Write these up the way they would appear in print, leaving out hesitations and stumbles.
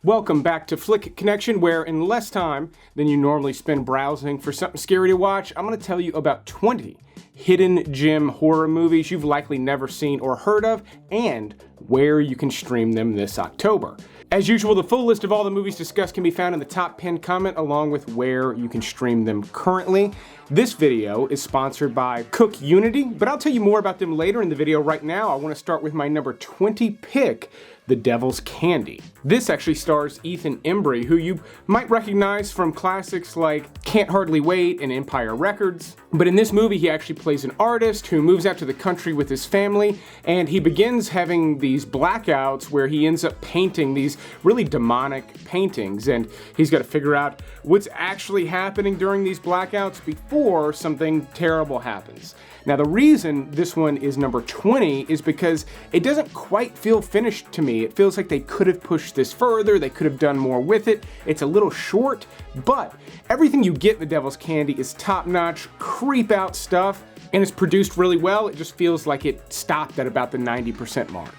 Welcome back to Flick Connection, where in less time than you normally spend browsing for something scary to watch, I'm going to tell you about 20 hidden gem horror movies you've likely never seen or heard of, and where you can stream them this October. As usual, the full list of all the movies discussed can be found in the top pinned comment, along with where you can stream them currently. This video is sponsored by Cook Unity, but I'll tell you more about them later in the video. Right now, I want to start with my number 20 pick, The Devil's Candy. This actually stars Ethan Embry, who you might recognize from classics like Can't Hardly Wait and Empire Records. But in this movie, he actually plays an artist who moves out to the country with his family, and he begins having these blackouts where he ends up painting these really demonic paintings, and he's got to figure out what's actually happening during these blackouts before something terrible happens. Now, the reason this one is number 20 is because it doesn't quite feel finished to me. It feels like they could have pushed this further, they could have done more with it. It's a little short, but everything you get in The Devil's Candy is top-notch, creep-out stuff, and it's produced really well. It just feels like it stopped at about the 90% mark.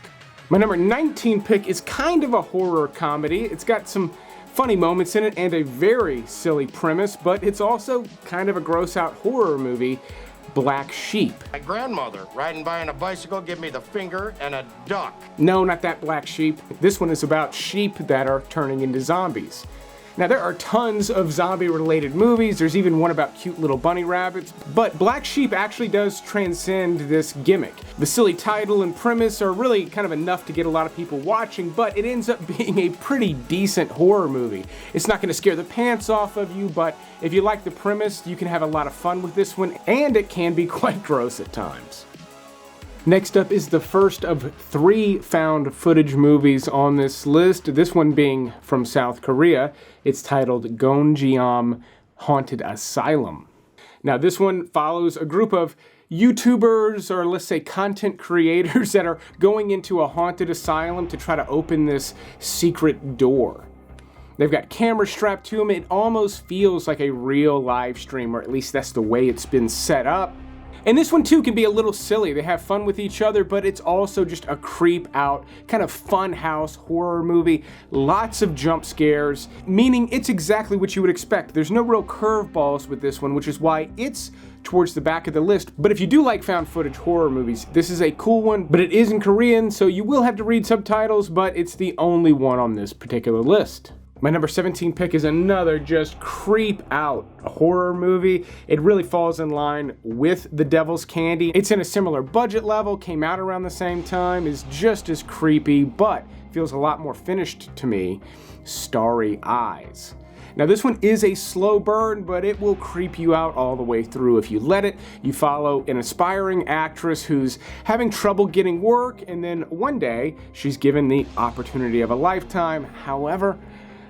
My number 19 pick is kind of a horror comedy. It's got some funny moments in it and a very silly premise, but it's also kind of a gross-out horror movie, Black Sheep. My grandmother, riding by on a bicycle, gave me the finger and a duck. No, not that Black Sheep. This one is about sheep that are turning into zombies. Now, there are tons of zombie-related movies. There's even one about cute little bunny rabbits, but Black Sheep actually does transcend this gimmick. The silly title and premise are really kind of enough to get a lot of people watching, but it ends up being a pretty decent horror movie. It's not going to scare the pants off of you, but if you like the premise, you can have a lot of fun with this one, and it can be quite gross at times. Next up is the first of 3 found footage movies on this list, this one being from South Korea. It's titled GONJIAM Haunted Asylum. Now, this one follows a group of YouTubers, or let's say content creators, that are going into a haunted asylum to try to open this secret door. They've got cameras strapped to them. It almost feels like a real live stream, or at least that's the way it's been set up. And this one too can be a little silly. They have fun with each other, but it's also just a creep out, kind of fun house horror movie. Lots of jump scares, meaning it's exactly what you would expect. There's no real curveballs with this one, which is why it's towards the back of the list. But if you do like found footage horror movies, this is a cool one, but it is in Korean, so you will have to read subtitles, but it's the only one on this particular list. My number 17 pick is another just creep out horror movie. It really falls in line with The Devil's Candy. It's in a similar budget level, came out around the same time, is just as creepy, but feels a lot more finished to me. Starry Eyes. Now, this one is a slow burn, but it will creep you out all the way through if you let it. You follow an aspiring actress who's having trouble getting work, and then one day she's given the opportunity of a lifetime. However,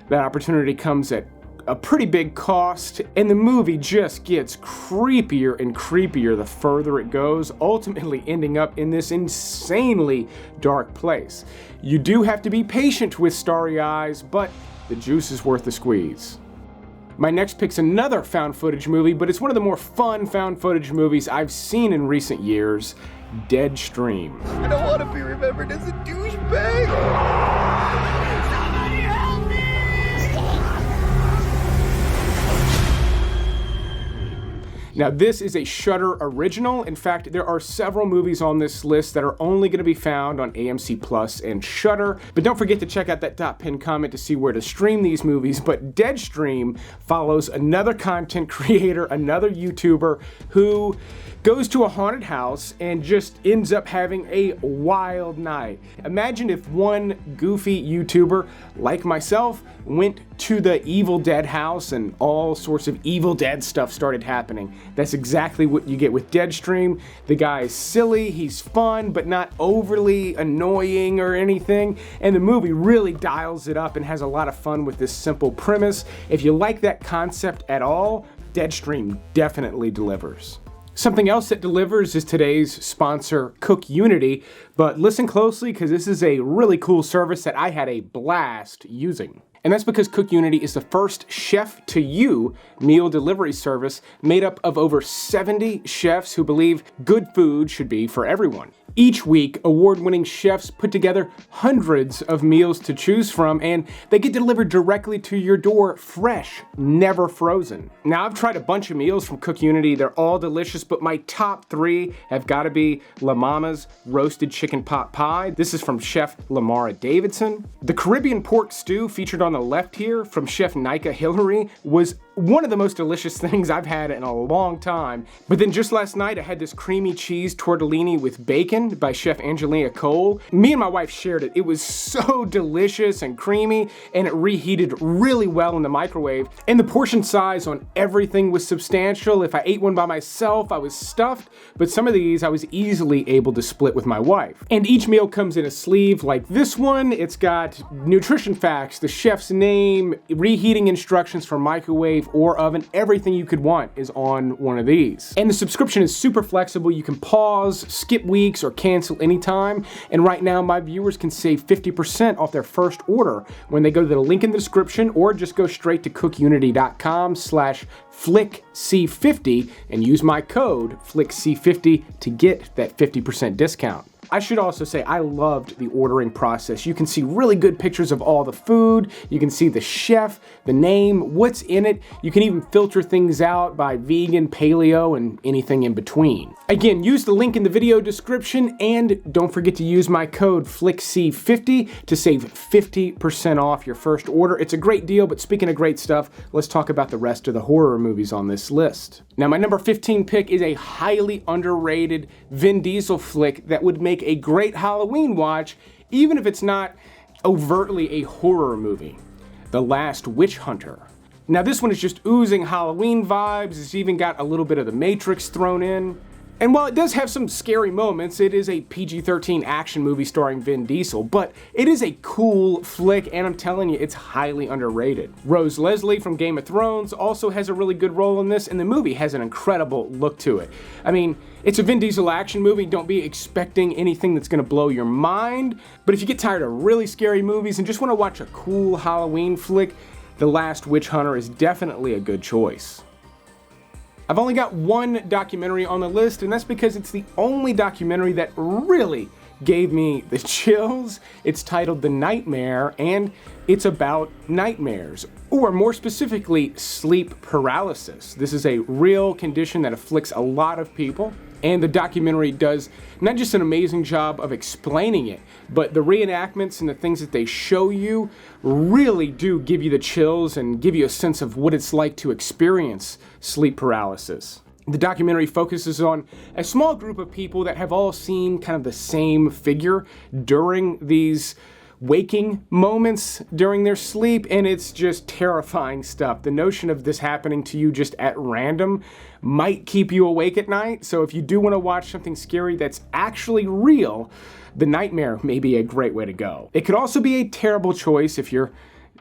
that opportunity comes at a pretty big cost, and the movie just gets creepier and creepier the further it goes, ultimately ending up in this insanely dark place. You do have to be patient with Starry Eyes, but the juice is worth the squeeze. My next pick's another found footage movie, but it's one of the more fun found footage movies I've seen in recent years, DEADSTREAM. I don't want to be remembered as a douchebag. Now, this is a Shudder original. In fact, there are several movies on this list that are only going to be found on AMC Plus and Shudder. But don't forget to check out that top pinned comment to see where to stream these movies. But DEADSTREAM follows another content creator, another YouTuber, who goes to a haunted house and just ends up having a wild night. Imagine if one goofy YouTuber, like myself, went to the Evil Dead house and all sorts of Evil Dead stuff started happening. That's exactly what you get with DEADSTREAM. The guy is silly, he's fun, but not overly annoying or anything. And the movie really dials it up and has a lot of fun with this simple premise. If you like that concept at all, DEADSTREAM definitely delivers. Something else that delivers is today's sponsor, Cook Unity, but listen closely because this is a really cool service that I had a blast using. And that's because Cook Unity is the first chef-to-you meal delivery service made up of over 70 chefs who believe good food should be for everyone. Each week, award-winning chefs put together hundreds of meals to choose from, and they get delivered directly to your door, fresh, never frozen. Now, I've tried a bunch of meals from Cook Unity. They're all delicious, but my top 3 have got to be La Mama's roasted chicken pot pie. This is from Chef Lamara Davidson. The Caribbean pork stew featured on the left here from Chef Nika Hillary was one of the most delicious things I've had in a long time. But then just last night, I had this creamy cheese tortellini with bacon by Chef Angelina Cole. Me and my wife shared it. It was so delicious and creamy, and it reheated really well in the microwave. And the portion size on everything was substantial. If I ate one by myself, I was stuffed, but some of these I was easily able to split with my wife. And each meal comes in a sleeve like this one. It's got nutrition facts, the chef's name, reheating instructions for microwave or oven. Everything you could want is on one of these. And the subscription is super flexible. You can pause, skip weeks, or cancel anytime. And right now, my viewers can save 50% off their first order when they go to the link in the description or just go straight to cookunity.com/flickc50 and use my code flickc50 to get that 50% discount. I should also say I loved the ordering process. You can see really good pictures of all the food. You can see the chef, the name, what's in it. You can even filter things out by vegan, paleo, and anything in between. Again, use the link in the video description and don't forget to use my code FlickC50 to save 50% off your first order. It's a great deal, but speaking of great stuff, let's talk about the rest of the horror movies on this list. Now, my number 15 pick is a highly underrated Vin Diesel flick that would make a great Halloween watch, even if it's not overtly a horror movie. The Last Witch Hunter. Now, this one is just oozing Halloween vibes. It's even got a little bit of the Matrix thrown in. And while it does have some scary moments, it is a PG-13 action movie starring Vin Diesel, but it is a cool flick, and I'm telling you, it's highly underrated. Rose Leslie from Game of Thrones also has a really good role in this, and the movie has an incredible look to it. I mean, it's a Vin Diesel action movie. Don't be expecting anything that's gonna blow your mind, but if you get tired of really scary movies and just wanna watch a cool Halloween flick, The Last Witch Hunter is definitely a good choice. I've only got one documentary on the list, and that's because it's the only documentary that really gave me the chills. It's titled The Nightmare, and it's about nightmares, or more specifically, sleep paralysis. This is a real condition that afflicts a lot of people, and the documentary does not just an amazing job of explaining it, but the reenactments and the things that they show you really do give you the chills and give you a sense of what it's like to experience sleep paralysis. The documentary focuses on a small group of people that have all seen kind of the same figure during these waking moments during their sleep, and it's just terrifying stuff. The notion of this happening to you just at random might keep you awake at night, so if you do want to watch something scary that's actually real, The Nightmare may be a great way to go. It could also be a terrible choice if you're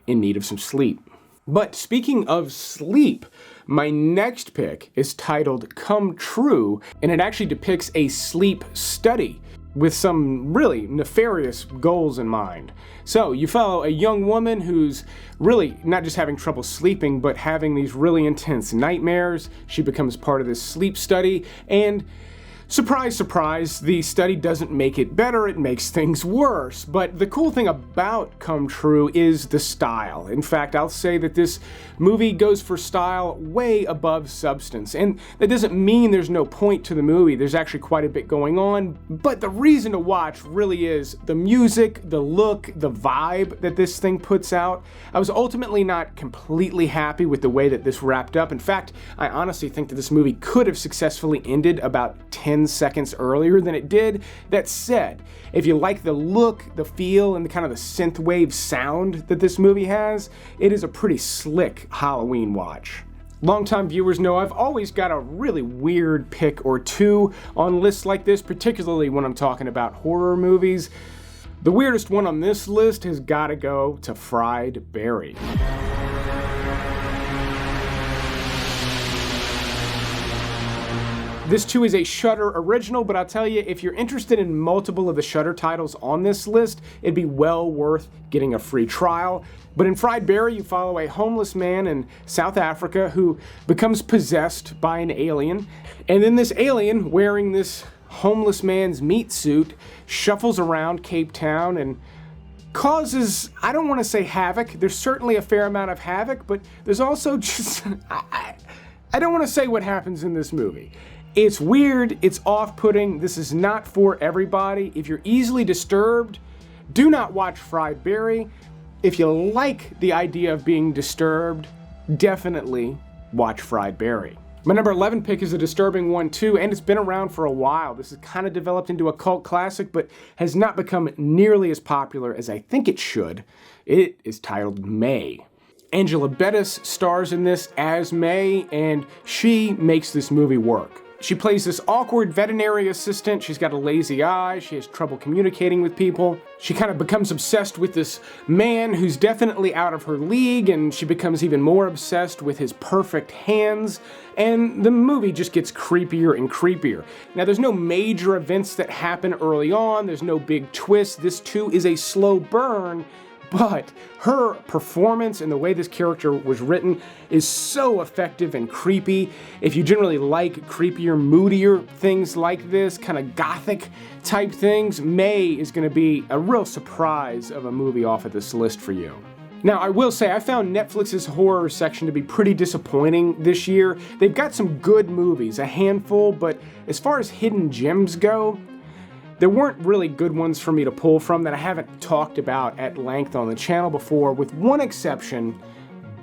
in need of some sleep. But speaking of sleep, my next pick is titled Come True, and it actually depicts a sleep study with some really nefarious goals in mind. So you follow a young woman who's really not just having trouble sleeping, but having these really intense nightmares. She becomes part of this sleep study, and surprise, surprise, the study doesn't make it better, it makes things worse. But the cool thing about Come True is the style. In fact, I'll say that this movie goes for style way above substance. And that doesn't mean there's no point to the movie. There's actually quite a bit going on. But the reason to watch really is the music, the look, the vibe that this thing puts out. I was ultimately not completely happy with the way that this wrapped up. In fact, I honestly think that this movie could have successfully ended about 10 seconds earlier than it did. That said, if you like the look, the feel, and the kind of the synthwave sound that this movie has, it is a pretty slick Halloween watch. Longtime viewers know I've always got a really weird pick or two on lists like this, particularly when I'm talking about horror movies. The weirdest one on this list has got to go to Fried Berry. This too is a Shudder original, but I'll tell you, if you're interested in multiple of the Shudder titles on this list, it'd be well worth getting a free trial. But in Fried Berry, you follow a homeless man in South Africa who becomes possessed by an alien. And then this alien, wearing this homeless man's meat suit, shuffles around Cape Town and causes, I don't want to say havoc. There's certainly a fair amount of havoc, but there's also just, I don't want to say what happens in this movie. It's weird, it's off-putting, this is not for everybody. If you're easily disturbed, do not watch Fried Berry. If you like the idea of being disturbed, definitely watch Fried Berry. My number 11 pick is a disturbing one too, and it's been around for a while. This has kind of developed into a cult classic, but has not become nearly as popular as I think it should. It is titled May. Angela Bettis stars in this as May, and she makes this movie work. She plays this awkward veterinary assistant. She's got a lazy eye. She has trouble communicating with people. She kind of becomes obsessed with this man who's definitely out of her league, and she becomes even more obsessed with his perfect hands. And the movie just gets creepier and creepier. Now, there's no major events that happen early on. There's no big twist. This too is a slow burn. But her performance and the way this character was written is so effective and creepy. If you generally like creepier, moodier things like this, kind of gothic type things, May is going to be a real surprise of a movie off of this list for you. Now, I will say, I found Netflix's horror section to be pretty disappointing this year. They've got some good movies, a handful, but as far as hidden gems go, there weren't really good ones for me to pull from that I haven't talked about at length on the channel before, with one exception,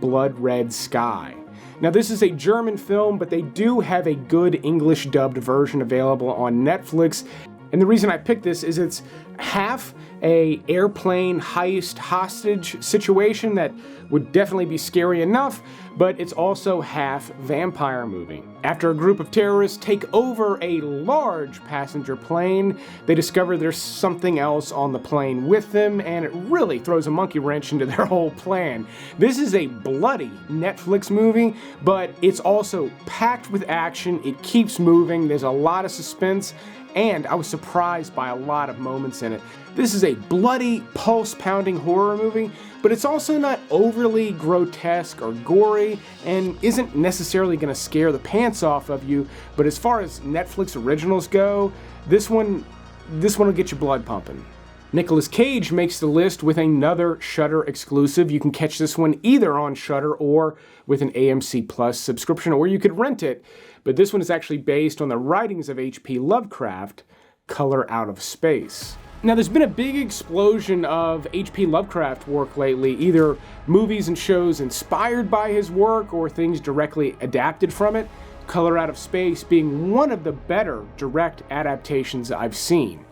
Blood Red Sky. Now, this is a German film, but they do have a good English dubbed version available on Netflix. And the reason I picked this is it's half a airplane heist hostage situation that would definitely be scary enough, but it's also half vampire movie. After a group of terrorists take over a large passenger plane, they discover there's something else on the plane with them, and it really throws a monkey wrench into their whole plan. This is a bloody Netflix movie, but it's also packed with action. It keeps moving. There's a lot of suspense, and I was surprised by a lot of moments in it. This is a bloody, pulse-pounding horror movie, but it's also not overly grotesque or gory, and isn't necessarily going to scare the pants off of you. But as far as Netflix originals go, this one will get your blood pumping. Nicolas Cage makes the list with another Shudder exclusive. You can catch this one either on Shudder or with an AMC Plus subscription, or you could rent it. But this one is actually based on the writings of H.P. Lovecraft, Color Out of Space. Now, there's been a big explosion of H.P. Lovecraft work lately, either movies and shows inspired by his work or things directly adapted from it, Color Out of Space being one of the better direct adaptations I've seen.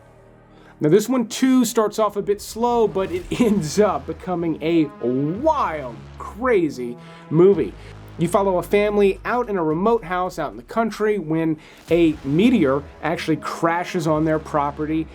Now, this one too starts off a bit slow, but it ends up becoming a wild, crazy movie. You follow a family out in a remote house out in the country when a meteor actually crashes on their property,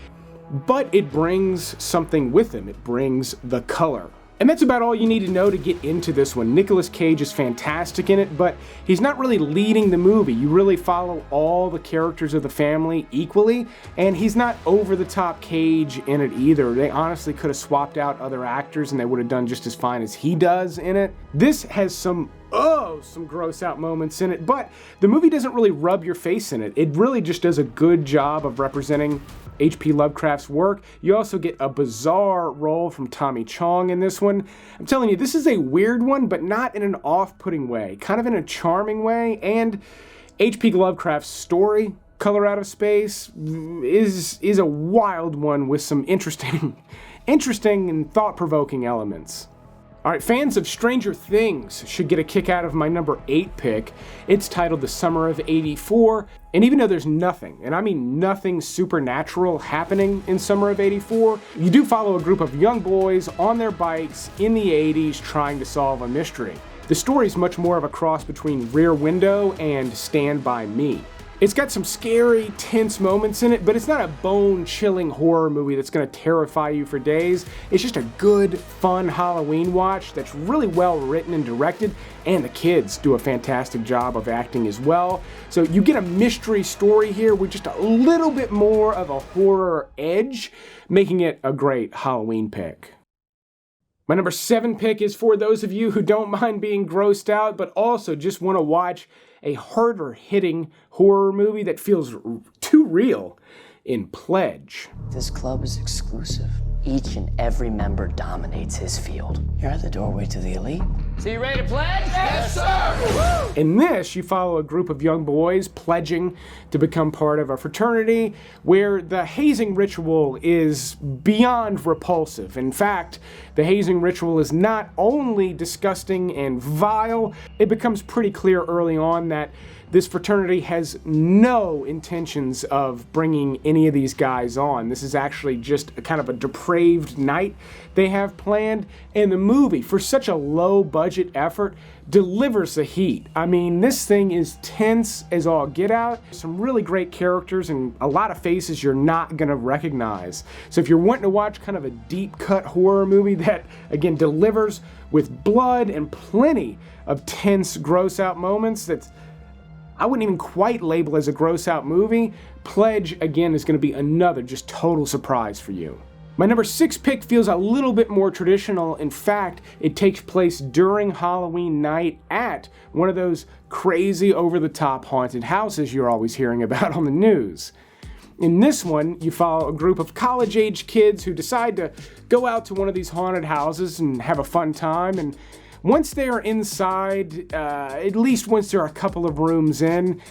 but it brings something with them. It brings the color. And that's about all you need to know to get into this one. Nicolas Cage is fantastic in it, but he's not really leading the movie. You really follow all the characters of the family equally, and he's not over-the-top Cage in it either. They honestly could have swapped out other actors and they would have done just as fine as he does in it. This has some gross out moments in it, but the movie doesn't really rub your face in it. It really just does a good job of representing H.P. Lovecraft's work. You also get a bizarre role from Tommy Chong in this one. I'm telling you, this is a weird one, but not in an off-putting way, kind of in a charming way, and H.P. Lovecraft's story, Color Out of Space, is a wild one with some interesting and thought-provoking elements. Alright, fans of Stranger Things should get a kick out of my number 8 pick. It's titled The Summer of '84, and even though there's nothing, and I mean nothing supernatural happening in Summer of '84, you do follow a group of young boys on their bikes in the 80s trying to solve a mystery. The story is much more of a cross between Rear Window and Stand By Me. It's got some scary, tense moments in it, but it's not a bone-chilling horror movie that's going to terrify you for days. It's just a good, fun Halloween watch that's really well written and directed, and the kids do a fantastic job of acting as well. So you get a mystery story here with just a little bit more of a horror edge, making it a great Halloween pick. My number 7 pick is for those of you who don't mind being grossed out, but also just want to watch a harder-hitting horror movie that feels too real, in Pledge. This club is exclusive. Each and every member dominates his field. You're the doorway to the elite. So you ready to pledge? Yes, sir! In this, you follow a group of young boys pledging to become part of a fraternity where the hazing ritual is beyond repulsive. In fact, the hazing ritual is not only disgusting and vile, it becomes pretty clear early on that this fraternity has no intentions of bringing any of these guys on. This is actually just a kind of a depraved night they have planned, and the movie, for such a low-budget effort, delivers the heat. I mean, this thing is tense as all get out. Some really great characters and a lot of faces you're not gonna recognize. So if you're wanting to watch kind of a deep-cut horror movie that, again, delivers with blood and plenty of tense, gross-out moments, that's I wouldn't even quite label as a gross-out movie, Pledge, again, is going to be another just total surprise for you. My number 6 pick feels a little bit more traditional. In fact, it takes place during Halloween night at one of those crazy, over-the-top haunted houses you're always hearing about on the news. In this one, you follow a group of college-age kids who decide to go out to one of these haunted houses and have a fun time, and once they are inside, at least once they're a couple of rooms in,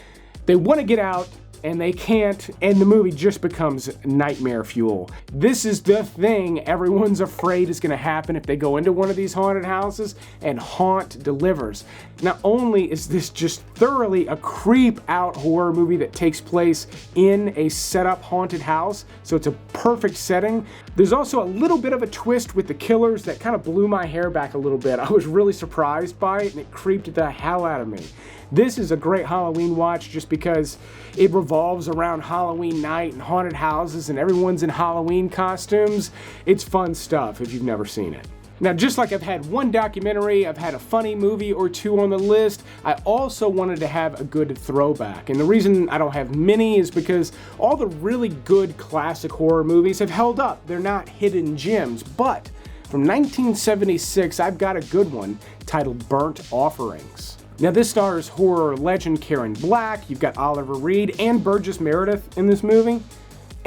they want to get out and they can't, and the movie just becomes nightmare fuel. This is the thing everyone's afraid is going to happen if they go into one of these haunted houses, and Haunt delivers. Not only is this just thoroughly a creep-out horror movie that takes place in a set-up haunted house, so it's a perfect setting, there's also a little bit of a twist with the killers that kind of blew my hair back a little bit. I was really surprised by it, and it creeped the hell out of me. This is a great Halloween watch just because it revolves around Halloween night and haunted houses and everyone's in Halloween costumes. It's fun stuff if you've never seen it. Now, just like I've had one documentary, I've had a funny movie or two on the list, I also wanted to have a good throwback. And the reason I don't have many is because all the really good classic horror movies have held up. They're not hidden gems, but from 1976, I've got a good one titled Burnt Offerings. Now, this stars horror legend Karen Black, you've got Oliver Reed and Burgess Meredith in this movie.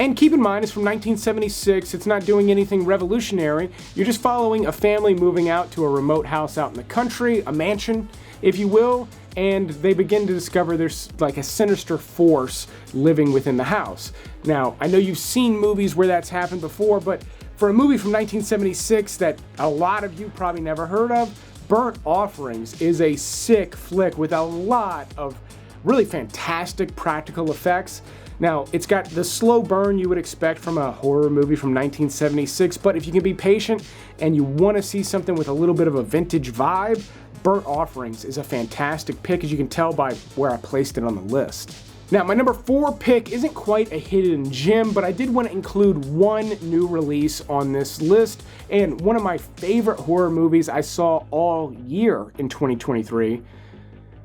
And keep in mind, it's from 1976, it's not doing anything revolutionary, you're just following a family moving out to a remote house out in the country, a mansion, if you will, and they begin to discover there's like a sinister force living within the house. Now, I know you've seen movies where that's happened before, but for a movie from 1976 that a lot of you probably never heard of, Burnt Offerings is a sick flick with a lot of really fantastic practical effects. Now, it's got the slow burn you would expect from a horror movie from 1976, but if you can be patient and you want to see something with a little bit of a vintage vibe, Burnt Offerings is a fantastic pick, as you can tell by where I placed it on the list. Now, my number 4 pick isn't quite a hidden gem, but I did want to include one new release on this list, and one of my favorite horror movies I saw all year in 2023,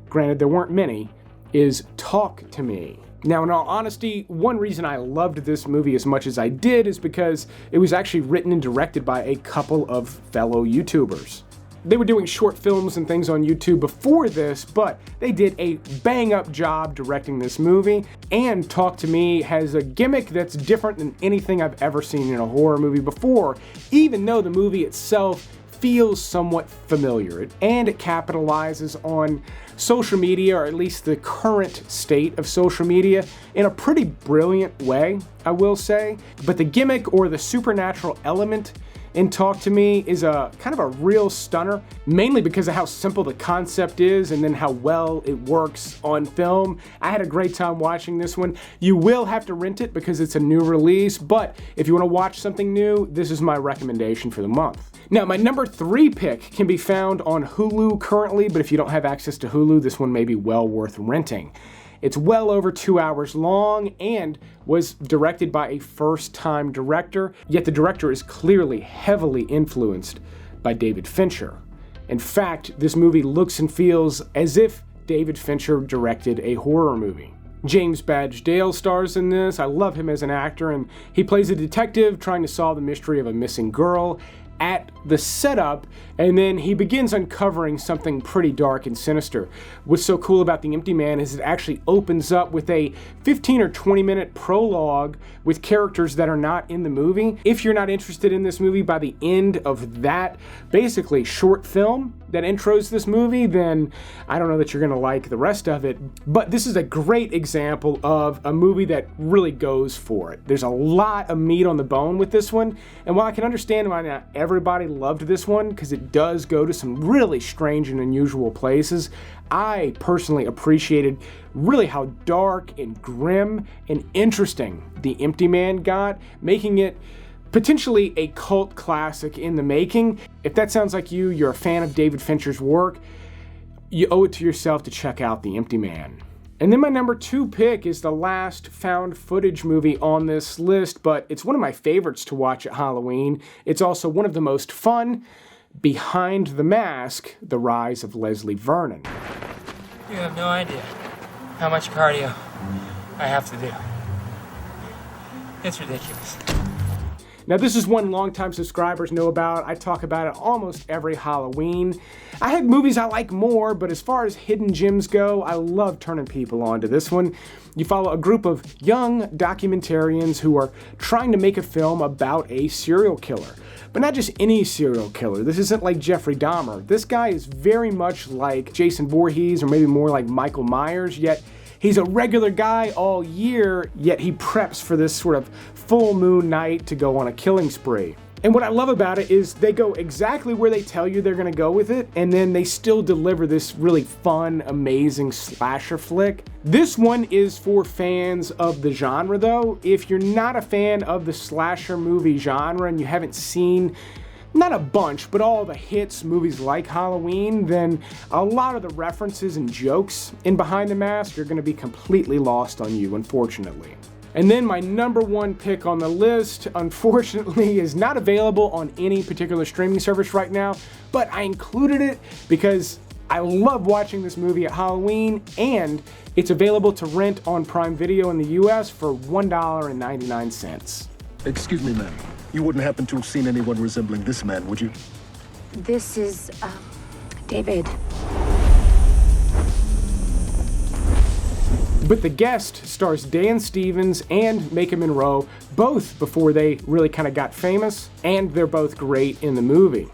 granted there weren't many, is Talk to Me. Now, in all honesty, one reason I loved this movie as much as I did is because it was actually written and directed by a couple of fellow YouTubers. They were doing short films and things on YouTube before this, but they did a bang-up job directing this movie, and Talk to Me has a gimmick that's different than anything I've ever seen in a horror movie before, even though the movie itself feels somewhat familiar, and it capitalizes on social media, or at least the current state of social media, in a pretty brilliant way, I will say. But the gimmick or the supernatural element in Talk to Me is a kind of a real stunner, mainly because of how simple the concept is and then how well it works on film. I had a great time watching this one. You will have to rent it because it's a new release, but if you want to watch something new, this is my recommendation for the month. Now, my number 3 pick can be found on Hulu currently, but if you don't have access to Hulu, this one may be well worth renting. It's well over 2 hours long and was directed by a first-time director, yet the director is clearly heavily influenced by David Fincher. In fact, this movie looks and feels as if David Fincher directed a horror movie. James Badge Dale stars in this. I love him as an actor, and he plays a detective trying to solve the mystery of a missing girl at the setup, and then he begins uncovering something pretty dark and sinister. What's so cool about The Empty Man is it actually opens up with a 15 or 20 minute prologue with characters that are not in the movie. If you're not interested in this movie by the end of that basically short film that intros this movie, then I don't know that you're gonna like the rest of it. But this is a great example of a movie that really goes for it. There's a lot of meat on the bone with this one, and while I can understand why not everybody loved this one, because it does go to some really strange and unusual places, I personally appreciated really how dark and grim and interesting The Empty Man got, making it potentially a cult classic in the making. If that sounds like you're a fan of David Fincher's work, you owe it to yourself to check out The Empty Man. And then my number 2 pick is the last found footage movie on this list, but it's one of my favorites to watch at Halloween. It's also one of the most fun. Behind the Mask, The Rise of Leslie Vernon. You have no idea how much cardio I have to do. It's ridiculous. Now this is one longtime subscribers know about. I talk about it almost every Halloween. I have movies I like more, but as far as hidden gems go, I love turning people on to this one. You follow a group of young documentarians who are trying to make a film about a serial killer. But not just any serial killer. This isn't like Jeffrey Dahmer. This guy is very much like Jason Voorhees, or maybe more like Michael Myers, yet he's a regular guy all year, yet he preps for this sort of full moon night to go on a killing spree. And what I love about it is they go exactly where they tell you they're gonna go with it, and then they still deliver this really fun, amazing slasher flick. This one is for fans of the genre though. If you're not a fan of the slasher movie genre and you haven't seen, not a bunch, but all the hits movies like Halloween, then a lot of the references and jokes in Behind the Mask are gonna be completely lost on you, unfortunately. And then my number 1 pick on the list, unfortunately, is not available on any particular streaming service right now, but I included it because I love watching this movie at Halloween, and it's available to rent on Prime Video in the US for $1.99. Excuse me, ma'am. You wouldn't happen to have seen anyone resembling this man, would you? This is, David. But The Guest stars Dan Stevens and Maika Monroe, both before they really kind of got famous, and they're both great in the movie.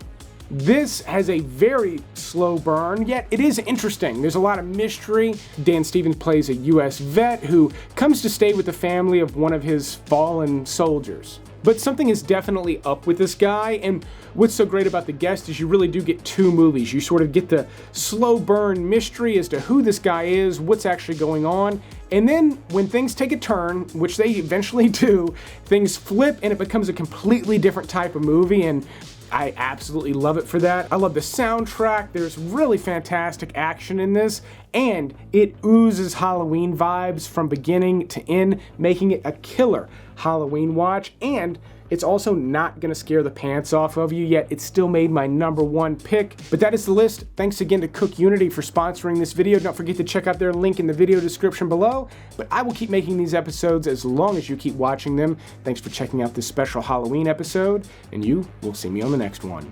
This has a very slow burn, yet it is interesting. There's a lot of mystery. Dan Stevens plays a US vet who comes to stay with the family of one of his fallen soldiers. But something is definitely up with this guy, and what's so great about The Guest is you really do get 2 movies. You sort of get the slow burn mystery as to who this guy is, what's actually going on, and then when things take a turn, which they eventually do, things flip and it becomes a completely different type of movie, and I absolutely love it for that. I love the soundtrack. There's really fantastic action in this, and it oozes Halloween vibes from beginning to end, making it a killer Halloween watch, and it's also not gonna scare the pants off of you, yet it still made my number 1 pick. But that is the list. Thanks again to Cook Unity for sponsoring this video. Don't forget to check out their link in the video description below. But I will keep making these episodes as long as you keep watching them. Thanks for checking out this special Halloween episode, and you will see me on the next one.